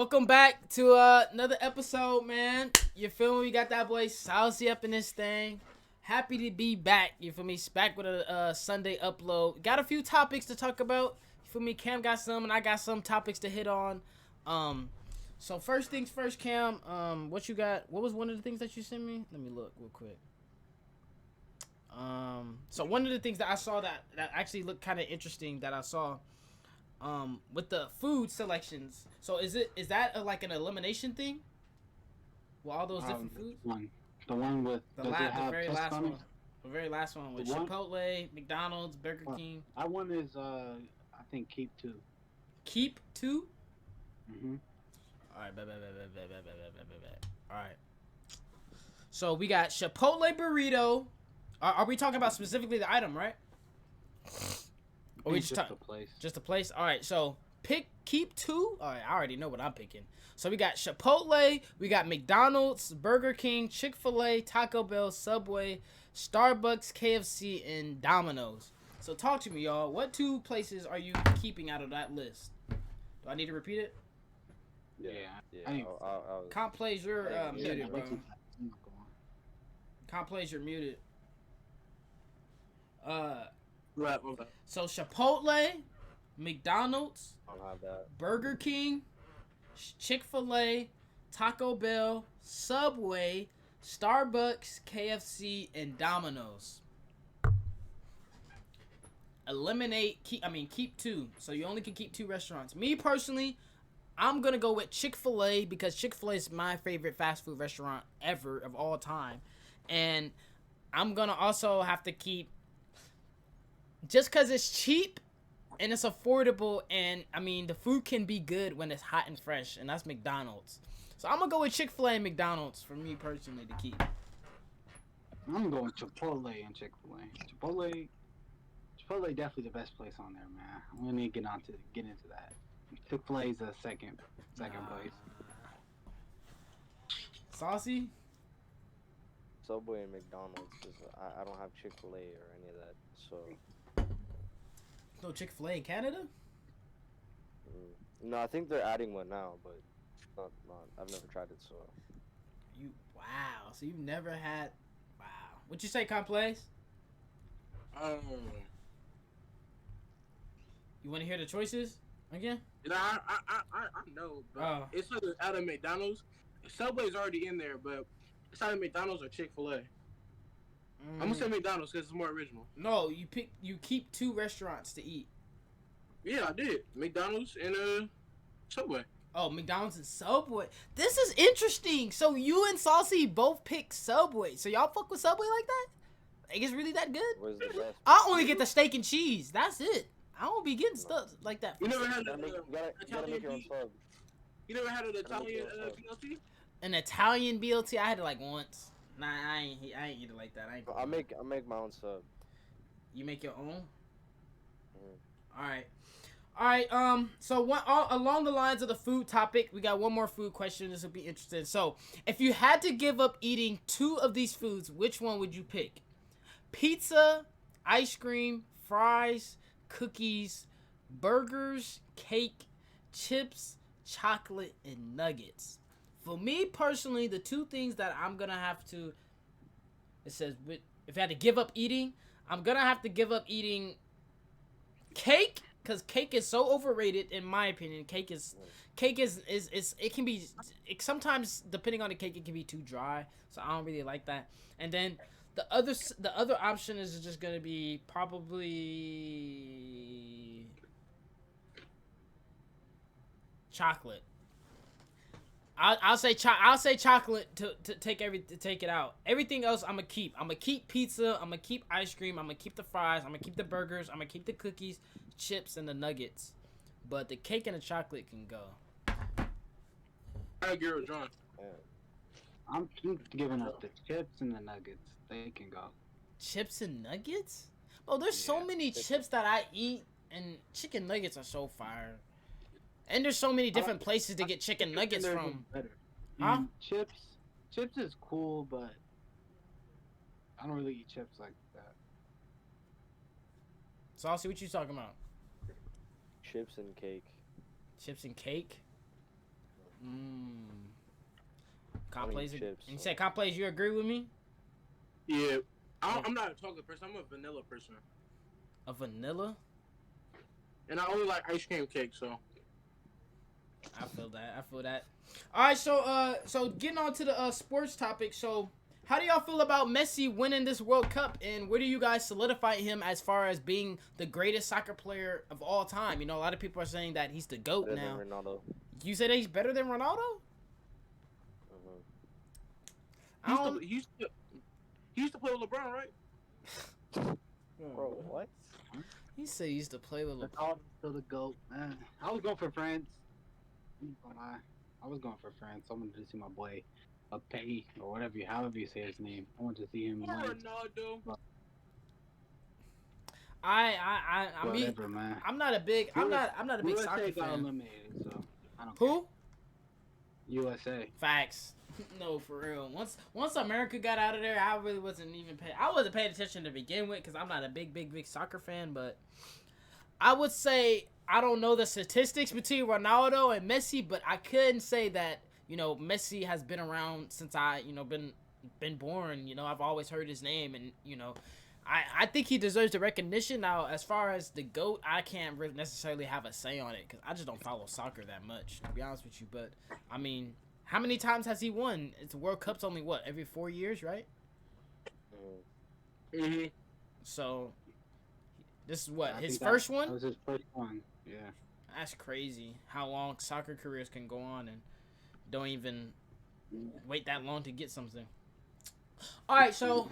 Welcome back to another episode, man. You feel me? We got that boy Saucy up in this thing. Happy to be back. You feel me? Back with a Sunday upload. Got a few topics to talk about. You feel me? Cam got some, and I got some topics to hit on. So first things first, Cam. What you got? What was one of the things that you sent me? Let me look real quick. So one of the things that I saw that actually looked kind of interesting that I saw. With the food selections. So is that like an elimination thing? With all those different foods? The one with The very last one. The very last one with Chipotle, McDonald's, Burger King. That one is I think Keep Two. Keep Two? Mm-hmm. Alright, Alright. So we got Chipotle burrito. Are we talking about specifically the item, right? Or we just the place. Just a place? Alright, so keep two? Alright, I already know what I'm picking. So we got Chipotle, we got McDonald's, Burger King, Chick-fil-A, Taco Bell, Subway, Starbucks, KFC, and Domino's. So talk to me, y'all. What two places are you keeping out of that list? Do I need to repeat it? Yeah. Comp plays, you're muted, bro. Comp plays, you're muted. Right. So Chipotle, McDonald's, I'll have that. Burger King, Chick-fil-A, Taco Bell, Subway, Starbucks, KFC, and Domino's. Keep two. So you only can keep two restaurants. Me personally, I'm gonna go with Chick-fil-A because Chick-fil-A is my favorite fast food restaurant ever of all time, and I'm gonna also have to keep. Just because it's cheap and it's affordable, and I mean the food can be good when it's hot and fresh, and that's McDonald's. So I'm gonna go with Chick-fil-A and McDonald's for me personally to keep. I'm going Chipotle and Chick-fil-A. Chipotle definitely the best place on there, man. I'm gonna need to get into that. Chick-fil-A is a second place. Saucy? Subway and McDonald's. I don't have Chick-fil-A or any of that, so. No Chick-fil-A in Canada? No, I think they're adding one now, but not. I've never tried it, so. Wow. So you've never had. Wow. What'd you say, Complex? You want to hear the choices again? I know, but it's either out of McDonald's. Subway's already in there, but it's either McDonald's or Chick-fil-A. I'm gonna say McDonald's because it's more original. No, you keep two restaurants to eat. Yeah, I did. McDonald's and Subway. Oh, McDonald's and Subway. This is interesting. So you and Saucy both pick Subway. So y'all fuck with Subway like that? Like it's really that good? Where's the best? I only get the steak and cheese. That's it. I don't be getting stuff like that. You never had You gotta make your own sub. You never had an Italian PLT? An Italian BLT? I had it like once. Nah, I ain't eat it like that. I make my own sub. You make your own? All right. So along the lines of the food topic, we got one more food question. This will be interesting. So, if you had to give up eating two of these foods, which one would you pick? Pizza, ice cream, fries, cookies, burgers, cake, chips, chocolate, and nuggets. For me personally, the two things that I'm gonna have to, it says, if I had to give up eating, I'm gonna have to give up eating cake, because cake is so overrated in my opinion. Cake is it can be, sometimes depending on the cake it can be too dry, so I don't really like that. And then the other option is just gonna be probably chocolate. I'll say chocolate to take it out. Everything else I'm gonna keep. I'm gonna keep pizza. I'm gonna keep ice cream. I'm gonna keep the fries. I'm gonna keep the burgers. I'm gonna keep the cookies, chips, and the nuggets. But the cake and the chocolate can go. I agree with John. I'm giving up the chips and the nuggets. They can go. Chips and nuggets? Oh, there's so many chips that I eat, and chicken nuggets are so fire. And there's so many different places to get chicken nuggets from. Huh? Chips is cool, but I don't really eat chips like that. Saucy, what you talking about? Chips and cake. Chips and cake? I mean plays. chips. And you said comp plays. You agree with me? Yeah. I'm not a chocolate person. I'm a vanilla person. A vanilla. And I only like ice cream cake, so. I feel that. I feel that. All right, so getting on to the sports topic. So, how do y'all feel about Messi winning this World Cup, and where do you guys solidify him as far as being the greatest soccer player of all time? You know, a lot of people are saying that he's the GOAT Better now. than Ronaldo. You say that he's better than Ronaldo? He used to play with LeBron, right? Bro, what? He said he used to play with LeBron. Ronaldo's still the GOAT. I was going for France. I was going for France. I wanted to see my boy, Pay or whatever, however you say his name. I wanted to see him Or win. Ronaldo. Whatever, man. I'm not a big USA soccer got fan. eliminated, so I don't Who? care. USA. Facts. No, for real. Once America got out of there, I really wasn't even paying. I wasn't paying attention to begin with because I'm not a big soccer fan. But I would say I don't know the statistics between Ronaldo and Messi, but I couldn't say that Messi has been around since I been born. I've always heard his name, and I think he deserves the recognition. Now, as far as the GOAT, I can't necessarily have a say on it because I just don't follow soccer that much, to be honest with you. But I mean, how many times has he won? It's World Cup's only every 4 years, right? Mm-hmm. So this is I his think first that one. was his first one. Yeah. That's crazy. How long soccer careers can go on and don't even wait that long to get something. All right, so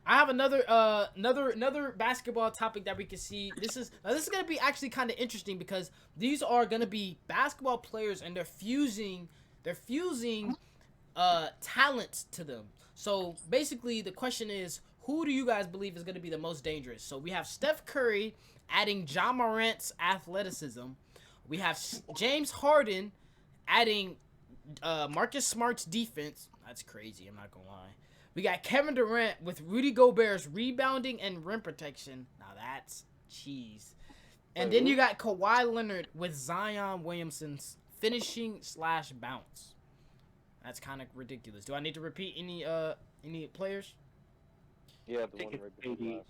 I have another basketball topic that we can see. This is gonna be actually kind of interesting because these are gonna be basketball players and they're fusing talents to them. So basically, the question is, who do you guys believe is gonna be the most dangerous? So we have Steph Curry adding Ja Morant's athleticism. We have James Harden adding Marcus Smart's defense. That's crazy. I'm not gonna lie. We got Kevin Durant with Rudy Gobert's rebounding and rim protection. Now that's cheese. And then you got Kawhi Leonard with Zion Williamson's finishing / bounce. That's kind of ridiculous. Do I need to repeat any players? Yeah, the one right before KD. last.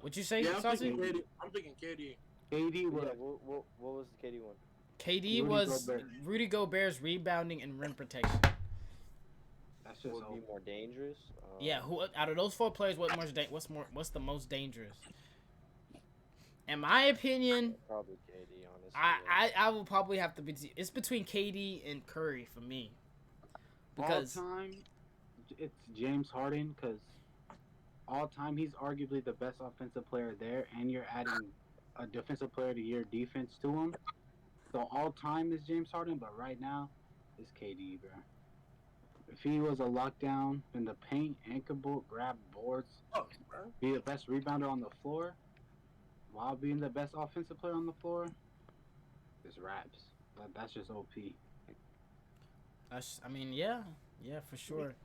What you say, Yeah, I'm Saucy? thinking KD. KD was Yeah, what was the KD one? KD Rudy was Gobert. Rudy Gobert's rebounding and rim protection. that's Who just would be more dangerous? Yeah, who out of those 4 players, what's the most dangerous? In my opinion, Probably KD, honestly. I will probably have to be. It's between KD and Curry for me. Because all time. It's James Harden because all time he's arguably the best offensive player there, and you're adding a defensive player to your defense to him. So all time is James Harden, but right now it's KD, bro. If he was a lockdown in the paint and could grab boards, Oh, bro. be the best rebounder on the floor, while being the best offensive player on the floor, it's raps. That's just OP. yeah, for sure.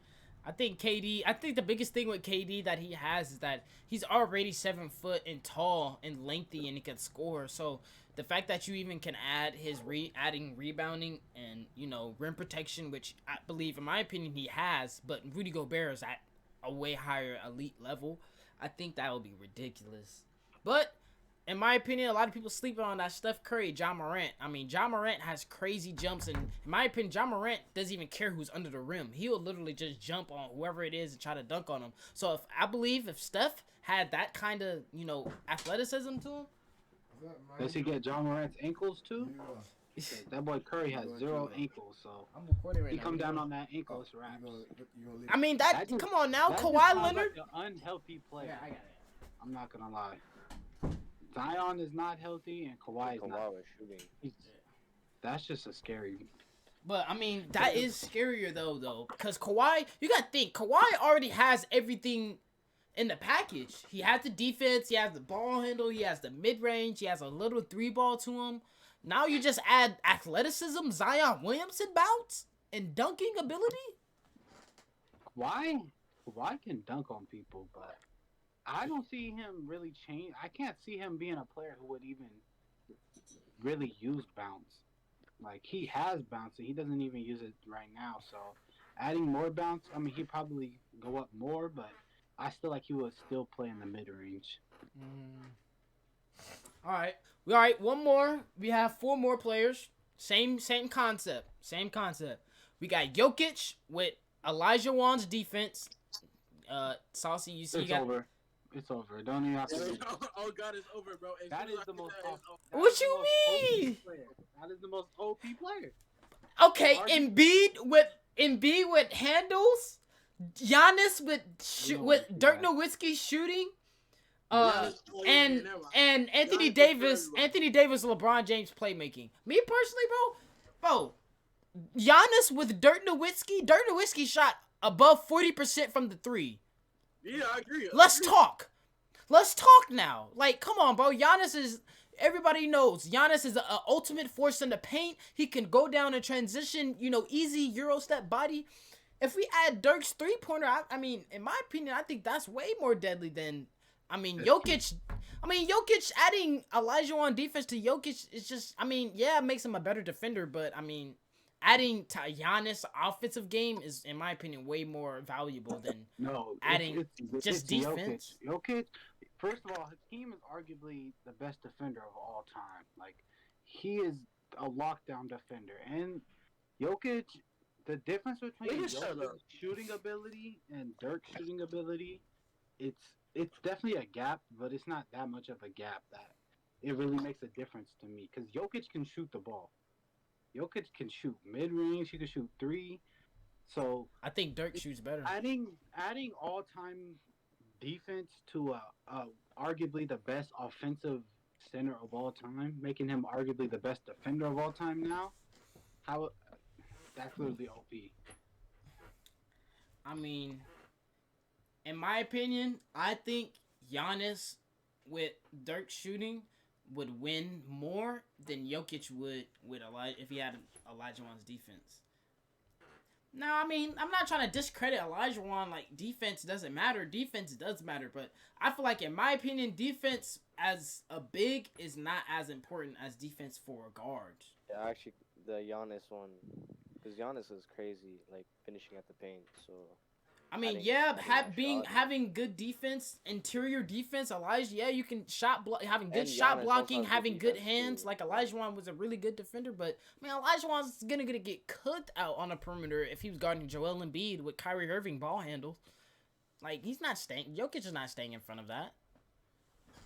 I think the biggest thing with KD that he has is that he's already 7 foot and tall and lengthy and he can score. So the fact that you even can add his adding rebounding and rim protection, which I believe in my opinion he has, but Rudy Gobert is at a way higher elite level. I think that would be ridiculous. But in my opinion, a lot of people sleeping on that Steph Curry, Ja Morant. I mean, Ja Morant has crazy jumps, and in my opinion, Ja Morant doesn't even care who's under the rim. He'll literally just jump on whoever it is and try to dunk on him. So if Steph had that kind of athleticism to him, Does he get John Morant's ankles too? That boy Curry has 0 ankles, so I'm recording right he now. come down on that ankle, it's raps. I mean come on now, That just Kawhi sounds Leonard. like an unhealthy player. Yeah, I got it. I'm not gonna lie. Zion is not healthy, and Kawhi is not. Kawhi was shooting. That's just a scary. But I mean, that is scarier though, because Kawhi, you gotta think, Kawhi already has everything in the package. He has the defense, he has the ball handle, he has the mid range, he has a little 3-ball to him. Now you just add athleticism, Zion Williamson bounce, and dunking ability. Kawhi can dunk on people, but I don't see him really change. I can't see him being a player who would even really use bounce. Like, he has bounce, and he doesn't even use it right now. So Adding more bounce, I mean, he'd probably go up more, but I still like he would still play in the mid range. Mm. All right. All right. One more. We have four more players. Same concept. Same concept. We got Jokic with Elijah Wan's defense. Saucy, you see, It's over. It's over. Don't even have to. Oh God, it's over, bro. That is the most. What you mean? That is the most OP player. Okay, Embiid with handles, Giannis with Dirk Nowitzki shooting, and Anthony Davis, LeBron James playmaking. Me personally, bro, Giannis with Dirk Nowitzki. Dirk Nowitzki shot above 40% from the three. Yeah, I agree. Let's talk. Let's talk now. Like, come on, bro. Giannis is. Everybody knows Giannis is an ultimate force in the paint. He can go down and transition, easy Euro step body. If we add Dirk's 3-pointer, I mean, in my opinion, I think that's way more deadly than, Jokic. Jokic adding Elijah on defense to Jokic is just, it makes him a better defender, but adding to Giannis' offensive game is, in my opinion, way more valuable than adding just defense. Jokic, first of all, his team is arguably the best defender of all time. Like, he is a lockdown defender. And Jokic, the difference between Jokic's shooting ability and Dirk's shooting ability, it's definitely a gap, but it's not that much of a gap that it really makes a difference to me. Because Jokic can shoot the ball. Jokic can shoot mid-range. He can shoot three. So I think Dirk shoots better. Adding all-time defense to arguably the best offensive center of all time, making him arguably the best defender of all time now. That's literally OP. In my opinion, I think Giannis with Dirk shooting would win more than Jokic would with if he had Elijah Wan's defense. Now, I'm not trying to discredit Elijah Wan. Like, defense doesn't matter. Defense does matter, but I feel like, in my opinion, defense as a big is not as important as defense for a guard. Yeah, actually, the Giannis one, because Giannis is crazy, like finishing at the paint. So having good defense, interior defense, Elijah, you can having good shot Giannis blocking, also has having good hands. too. Like, Elijah Wan was a really good defender, but Elijah Wan's gonna get cooked out on a perimeter if he was guarding Joel Embiid with Kyrie Irving ball handle. Like, he's not staying. Jokic is not staying in front of that.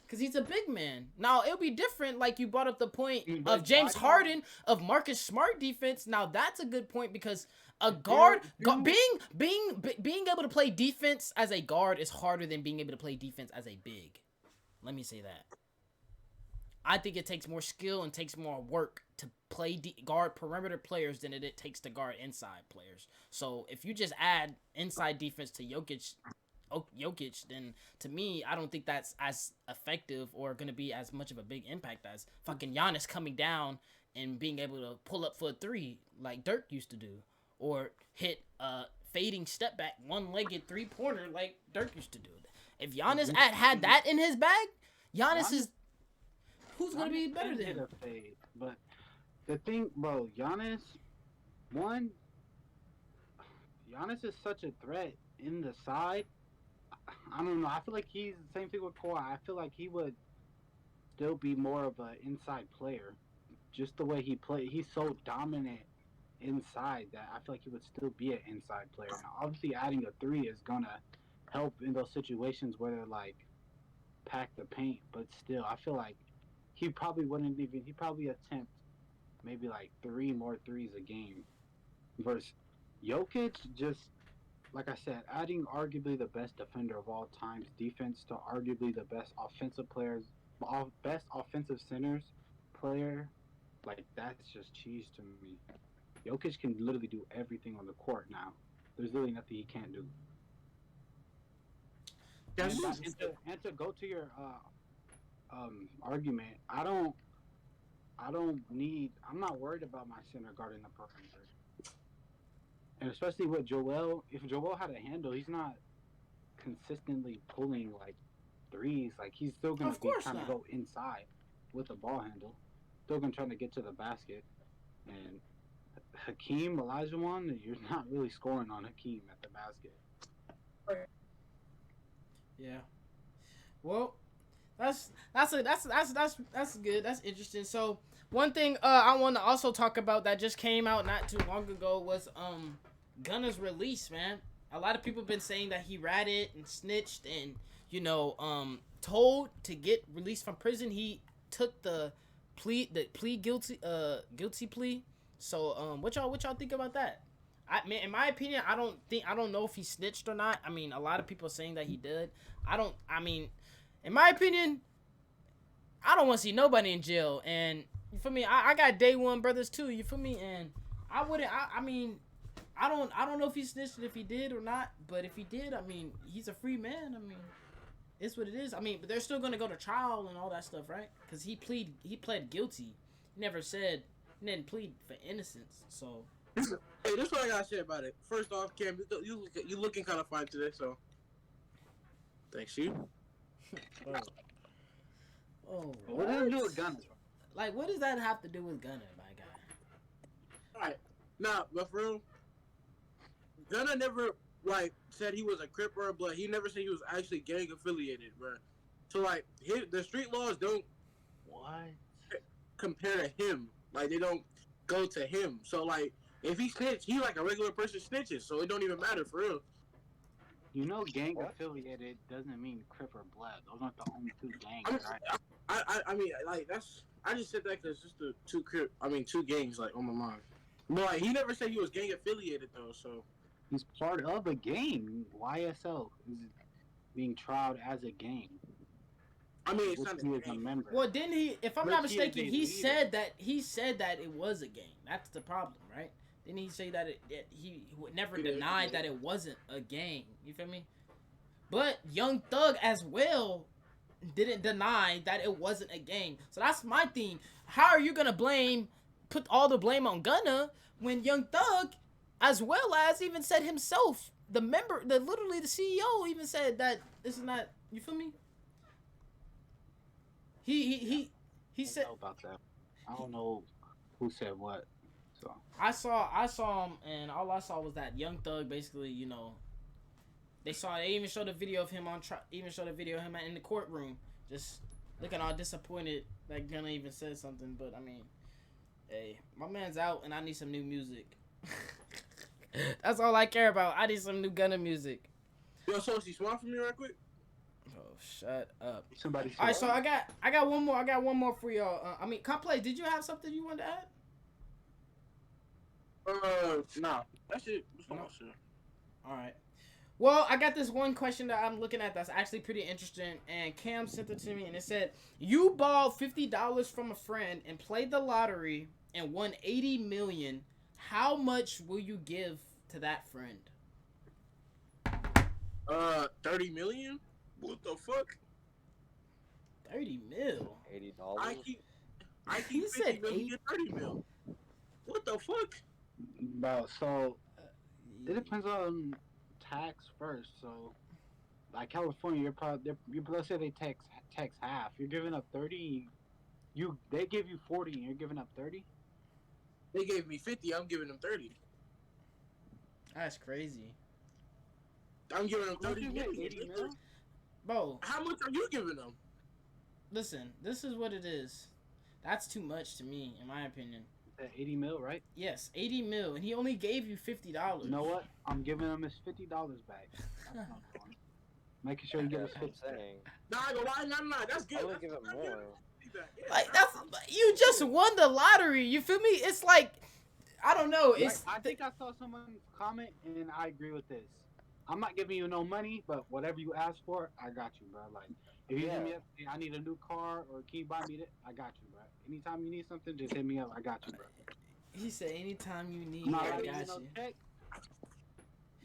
Because he's a big man. Now, it'll be different, like you brought up the point of James Harden, of Marcus Smart defense. Now, that's a good point because a guard, being able to play defense as a guard is harder than being able to play defense as a big. Let me say that. I think it takes more skill and takes more work to play guard perimeter players than it takes to guard inside players. So, if you just add inside defense to Jokic, then to me, I don't think that's as effective or going to be as much of a big impact as fucking Giannis coming down and being able to pull up for a three like Dirk used to do, or hit a fading step back one-legged 3-pointer like Dirk used to do. If Giannis had that in his bag, Giannis is who's going to be better than him? Fade, but the thing, bro, Giannis is such a threat in the side. I don't know. I feel like he's the same thing with Kawhi. I feel like he would still be more of an inside player. Just the way he plays. He's so dominant inside that I feel like he would still be an inside player. Now, obviously, adding a three is going to help in those situations where they're like pack the paint. But still, I feel like he probably attempt maybe like 3 more threes a game. Versus Jokic, just like I said, adding arguably the best defender of all time's defense to arguably the best best offensive centers player, like, that's just cheese to me. Jokic can literally do everything on the court now. There's literally nothing he can't do. And to go to your argument, I'm not worried about my center guarding the perimeter. And especially with Joel, if Joel had a handle, he's not consistently pulling like threes. Like, he's still gonna be trying to go inside with the ball handle. Still gonna try to get to the basket. And Hakeem Olajuwon, you're not really scoring on Hakeem at the basket. Yeah. Well, that's good. That's interesting. So one thing I want to also talk about that just came out not too long ago was Gunna's release, man. A lot of people have been saying that he ratted and snitched and told to get released from prison. He took the guilty plea. So what y'all think about that? I mean, in my opinion, I don't know if he snitched or not. I mean, a lot of people are saying that he did. In my opinion, I don't want to see nobody in jail. And you feel me? I got day one brothers too. You feel me? And I wouldn't. I mean, I don't know if he snitched, if he did or not. But if he did, I mean, he's a free man. I mean, it's what it is. I mean, but they're still gonna go to trial and all that stuff, right? Because he pled guilty. He never said, he didn't plead for innocence. So. Hey, this is what I gotta say about it. First off, Cam, you looking kind of fine today, so thanks you. What does it do with Gunna? Like, what does that have to do with Gunna, my guy? All right, now, but for real, Gunna never said he was a Crip or a Blood. He never said he was actually gang affiliated, bro. So the street laws don't compare to him. Like, they don't go to him. So if he snitch, he like a regular person snitches, so it don't even matter for real. You know, gang affiliated doesn't mean Crip or Blood. Those aren't the only two gangs, right? I mean, I just said that because it's just the two gangs on my mind. But he never said he was gang affiliated though, so he's part of a gang. YSL is being tried as a gang. I mean, it's not a gang. Well, didn't he? If I'm not mistaken, he said that it was a gang. That's the problem, right? Didn't he say that he never denied that it wasn't a gang? You feel me? But Young Thug as well didn't deny that it wasn't a gang. So that's my thing. How are you gonna put all the blame on Gunna when Young Thug, as well as even said himself, literally the CEO even said that this is not. You feel me? He said. I don't know about that. I don't know who said what. So I saw him, and all I saw was that Young Thug basically, they even showed a video of him in the courtroom, just looking all disappointed that Gunna even said something. But I mean, hey, my man's out, and I need some new music. That's all I care about. I need some new Gunna music. Yo, so she smile for me right quick. Oh, shut up. Somebody. All right, so I got one more. I got one more for y'all. Cosplay, did you have something you wanted to add? Nah. That's it. No. All right. Well, I got this one question that I'm looking at that's actually pretty interesting, and Cam sent it to me, and it said, you borrowed $50 from a friend and played the lottery and won $80 million. How much will you give to that friend? 30 million? What the fuck? 30 mil? $80. I keep 50 million, 30 mil. What the fuck? Bro, so it depends on tax first. So, like California, let's say they tax half. You're giving up 30. They give you 40, and you're giving up 30. They gave me 50. I'm giving them 30. That's crazy. I'm giving them 30 million. Bro, how much are you giving them? Listen, this is what it is. That's too much to me, in my opinion. 80 mil, right? Yes, 80 mil, and he only gave you $50. You know what? I'm giving him his $50 back. Making sure he gets his 50. Nah, why not? That's good. I would give it more. Like you just won the lottery. You feel me? It's like, I don't know. It's. I think I saw someone comment, and I agree with this. I'm not giving you no money, but whatever you ask for, I got you, bro. Like, if you hit me up, I need a new car, or can you buy me that? I got you, bro. Anytime you need something, just hit me up. I got you, bro. He said, anytime you need, I got you. Check,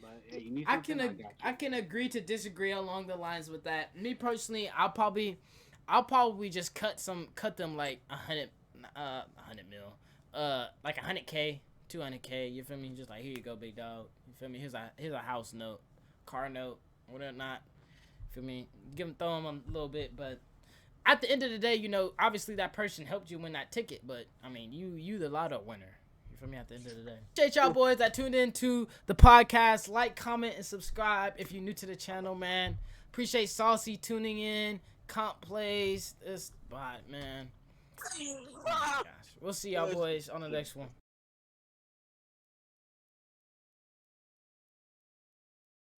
but hey, you need something, I can agree to disagree along the lines with that. Me personally, I'll probably just cut them like 100 mil, like 100K, 200K. You feel me? Just like, here you go, big dog. You feel me? Here's a house note, car note, whatever not. Feel me? Throw him a little bit, but at the end of the day, obviously that person helped you win that ticket. But I mean, you the lotto winner. You for me at the end of the day. Appreciate y'all boys that tuned in to the podcast. Like, comment, and subscribe if you're new to the channel, man. Appreciate Saucy tuning in. Comp plays this bot, man. Oh my gosh. We'll see y'all boys on the next one.